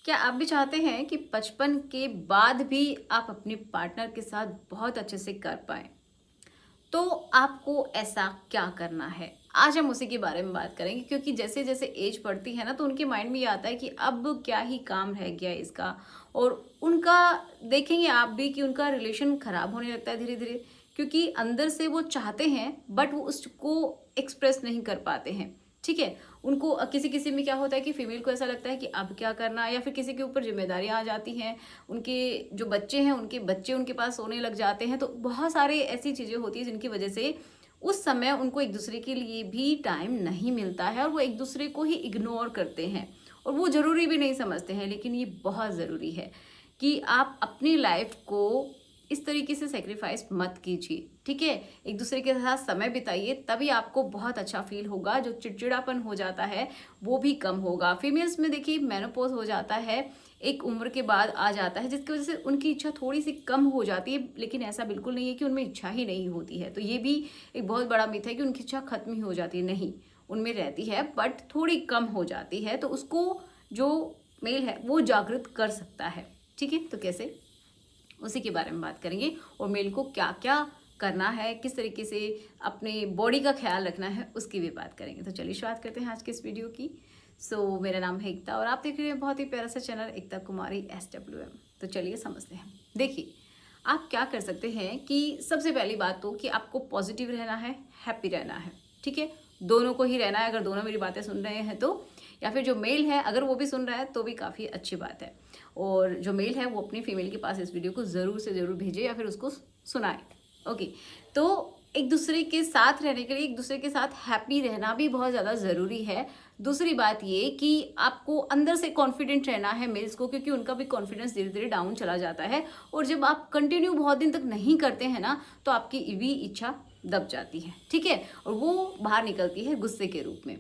क्या आप भी चाहते हैं कि बचपन के बाद भी आप अपने पार्टनर के साथ बहुत अच्छे से कर पाएँ? तो आपको ऐसा क्या करना है? आज हम उसी के बारे में बात करेंगे क्योंकि जैसे-जैसे एज बढ़ती है ना, तो उनके माइंड में ये आता है कि अब क्या ही काम रह गया है इसका। और उनका देखेंगे आप भी कि उनका रिलेशन खराब होने लगता है धीरे-धीरे, क्योंकि अंदर से वो चाहते हैं बट वो उसको एक्सप्रेस नहीं कर पाते हैं, ठीक है? उनको किसी-किसी में क्या होता है कि फीमेल को ऐसा लगता है कि अब क्या करना है, या फिर किसी के ऊपर ज़िम्मेदारियाँ आ जाती हैं, उनके जो बच्चे हैं, उनके बच्चे उनके पास सोने लग जाते हैं, तो बहुत सारे ऐसी चीज़ें होती हैं जिनकी वजह से उस समय उनको एक-दूसरे के लिए भी टाइम नहीं मिलता है और वो एक-दूसरे को ही इग्नोर करते हैं। और वो ज़रूरी भी नहीं समझते हैं, लेकिन ये बहुत ज़रूरी है कि आप अपनी लाइफ़ को इस तरीके से सैक्रिफाइस मत कीजिए, ठीक है? एक-दूसरे के साथ समय बिताइए, तभी आपको बहुत अच्छा फ़ील होगा, जो चिड़चिड़ापन हो जाता है, वो भी कम होगा। फीमेल्स में देखिए मेनोपॉज़ हो जाता है, एक उम्र के बाद आ जाता है, जिसकी वजह से उनकी इच्छा थोड़ी-सी कम हो जाती है, लेकिन ऐसा बिल्कुल नहीं है कि उनमें इच्छा ही नहीं होती है। तो ये भी एक बहुत बड़ा मिथ है कि उनकी इच्छा खत्म ही हो जाती है, नहीं, उनमें रहती है बट थोड़ी कम हो जाती है, तो उसको जो मेल है, वो जागृत कर सकता है, ठीक है? तो कैसे? उसी के बारे में बात करेंगे और मेल को क्या-क्या करना है, किस तरीके से अपने बॉडी का ख्याल रखना है, उसकी भी बात करेंगे। तो चलिए शुरुआत करते हैं आज के इस वीडियो की। मेरा नाम है एकता और आप देख रहे हैं बहुत ही प्यारा सा चैनल एकता कुमारी SWM। तो चलिए समझते हैं। देखिए, आप क्या कर सकते हैं कि सबसे पहली बात तो कि आपको पॉजिटिव रहना है, हैप्पी रहना है, ठीक है? दोनों को ही रहना है, अगर दोनों मेरी बातें सुन रहे हैं तो, या फिर जो मेल है अगर वो भी सुन रहा है तो भी काफ़ी अच्छी बात है। और जो मेल है वो अपनी फीमेल के पास इस वीडियो को ज़रूर से ज़रूर भेजे या फिर उसको सुनाए। ओके, तो एक दूसरे के साथ रहने के लिए, एक दूसरे के साथ हैप्पी रहना भी बहुत ज़्यादा ज़रूरी है। दूसरी बात ये कि आपको अंदर से कॉन्फिडेंट रहना है मेल्स को, क्योंकि उनका भी कॉन्फिडेंस धीरे-धीरे डाउन चला जाता है और जब आप कंटिन्यू बहुत दिन तक नहीं करते हैं ना, तो आपकी भी इच्छा दब जाती है, ठीक है? और वो बाहर निकलती है गुस्से के रूप में।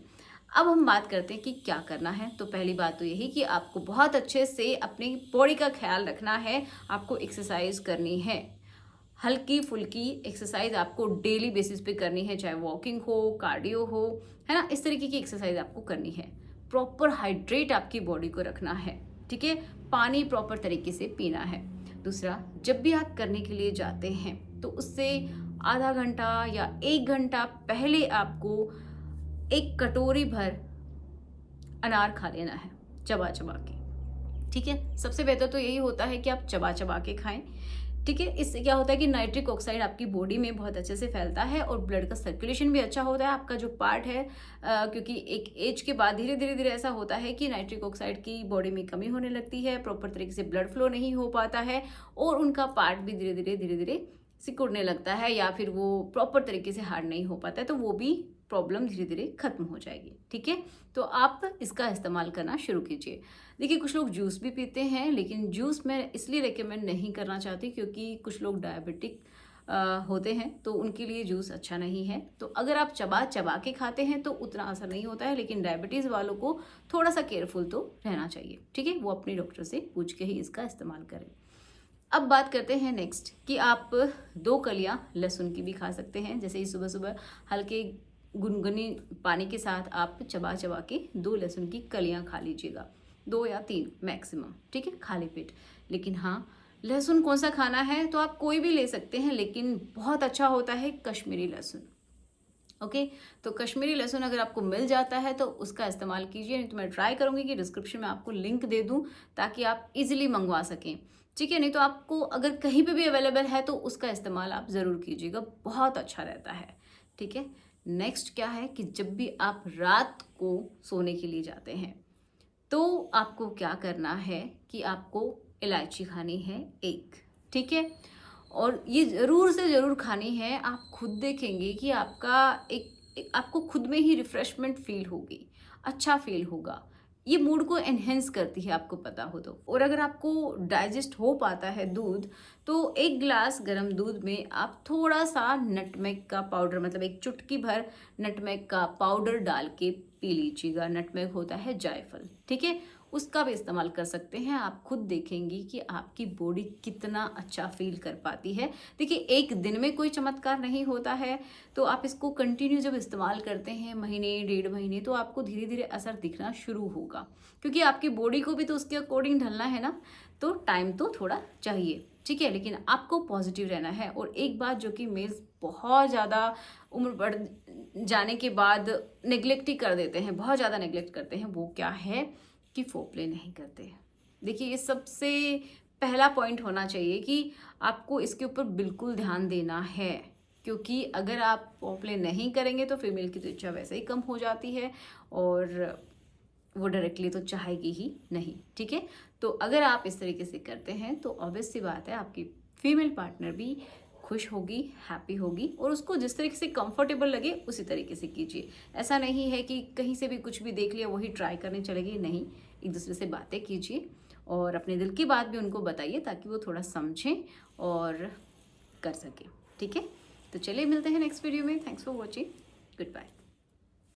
अब हम बात करते हैं कि क्या करना है। तो पहली बात तो यही कि आपको बहुत अच्छे से अपनी बॉडी का ख्याल रखना है, आपको एक्सरसाइज करनी है। हल्की-फुल्की एक्सरसाइज आपको डेली बेसिस पे करनी है, चाहे वॉकिंग हो, कार्डियो हो, है ना? इस तरीके की एक्सरसाइज आपको करनी है। प्रॉपर हाइड्रेट आपकी बॉडी को रखना है, ठीक है? पानी प्रॉपर तरीके से पीना है। दूसरा, जब भी आप करने के लिए जाते हैं, तो उससे आधा घंटा या 1 घंटा पहले आपको 1 कटोरी भर अनार खा लेना है, चबा-चबा के, ठीक है? सबसे बेहतर तो यही होता है कि आप चबा-चबा के खाएँ, ठीक है? इससे क्या होता है कि नाइट्रिक ऑक्साइड आपकी बॉडी में बहुत अच्छे से फैलता है और ब्लड का सर्कुलेशन भी अच्छा होता है। आपका जो पार्ट है क्योंकि एक एज के बाद धीरे-धीरे ऐसा होता है कि नाइट्रिक ऑक्साइड की बॉडी में कमी होने लगती है, प्रॉपर तरीके से ब्लड फ्लो नहीं हो पाता है और उनका पार्ट भी धीरे-धीरे सिकुड़ने लगता है या फिर वो प्रॉपर तरीके से हार्ड नहीं हो पाता है, तो वो भी प्रॉब्लम धीरे-धीरे खत्म हो जाएगी, ठीक है? तो आप इसका इस्तेमाल करना शुरू कीजिए। देखिए, कुछ लोग जूस भी पीते हैं, लेकिन जूस मैं इसलिए रिकमेंड नहीं करना चाहती क्योंकि कुछ लोग डायबिटिक होते हैं, तो उनके लिए जूस अच्छा नहीं है। तो अगर आप चबा-चबा के खाते हैं तो उतना असर नहीं होता है, लेकिन डायबिटीज़ वालों को थोड़ा-सा केयरफुल तो रहना चाहिए, ठीक है? वो अपने डॉक्टर से पूछ के ही इसका इस्तेमाल करें। अब बात करते हैं नेक्स्ट कि आप 2 कलियाँ लहसुन की भी खा सकते हैं। जैसे ही सुबह-सुबह हल्के गुनगुनी पानी के साथ आप चबा-चबा के 2 लहसुन की कलियाँ खा लीजिएगा। 2 या 3 मैक्सिमम, ठीक है? खाली पेट। लेकिन हाँ, लहसुन कौन-सा खाना है तो आप कोई भी ले सकते हैं, लेकिन बहुत अच्छा होता है कश्मीरी लहसुन। ओके, तो कश्मीरी लहसुन अगर आपको मिल जाता है तो उसका इस्तेमाल कीजिए, नहीं तो मैं ट्राई करूँगी कि डिस्क्रिप्शन में आपको लिंक दे दूँ ताकि आप इजीली मंगवा सकें, ठीक है? नहीं तो आपको अगर कहीं पे भी अवेलेबल है तो उसका इस्तेमाल आप ज़रूर कीजिएगा, बहुत अच्छा रहता है, ठीक है? नेक्स्ट क्या है कि जब भी आप रात को सोने के लिए जाते हैं, तो आपको क्या करना है कि आपको इलायची खानी है 1, ठीक है? और ये ज़रूर से ज़रूर खानी है। आप खुद देखेंगे कि आपका एक आपको खुद में ही रिफ्रेशमेंट फ़ील होगी, अच्छा फ़ील होगा। ये मूड को एनहांस करती है, आपको पता हो तो। और अगर आपको डाइजेस्ट हो पाता है दूध, तो 1 ग्लास गरम दूध में आप थोड़ा-सा नटमेग का पाउडर, मतलब 1 चुटकी भर नटमेग का पाउडर डाल के पी लीजिएगा। नटमेग होता है जायफल, ठीक है? उसका भी इस्तेमाल कर सकते हैं। आप खुद देखेंगी कि आपकी बॉडी कितना अच्छा फील कर पाती है। देखिए, एक दिन में कोई चमत्कार नहीं होता है, तो आप इसको कंटिन्यू जब इस्तेमाल करते हैं महीने 1.5 महीने, तो आपको धीरे धीरे असर दिखना शुरू होगा, क्योंकि आपकी बॉडी को भी तो उसके अकॉर्डिंग ढलना है ना, तो टाइम तो थोड़ा चाहिए, ठीक है। लेकिन आपको पॉजिटिव रहना है। और एक बात जो कि मेल्स बहुत ज़्यादा उम्र बढ़ जाने के बाद नेग्लेक्ट ही कर देते हैं, बहुत ज़्यादा नेग्लेक्ट करते हैं, वो क्या है कि फोरप्ले नहीं करते। देखिए, ये सबसे पहला पॉइंट होना चाहिए कि आपको इसके ऊपर बिल्कुल ध्यान देना है, क्योंकि अगर आप फोरप्ले नहीं करेंगे तो फीमेल की तो इच्छा वैसे ही कम हो जाती है और वो डायरेक्टली तो चाहेगी ही नहीं, ठीक है। तो अगर आप इस तरीके से करते हैं तो ऑब्वियस सी बात है आपकी फीमेल पार्टनर भी खुश होगी, हैप्पी होगी, और उसको जिस तरीके से कंफर्टेबल लगे उसी तरीके से कीजिए। ऐसा नहीं है कि कहीं से भी कुछ भी देख लिया वही ट्राई करने चलेगी, नहीं। एक दूसरे से बातें कीजिए और अपने दिल की बात भी उनको बताइए, ताकि वो थोड़ा समझें और कर सकें, ठीक है। तो चलिए मिलते हैं नेक्स्ट वीडियो में। Thanks for watching, good bye.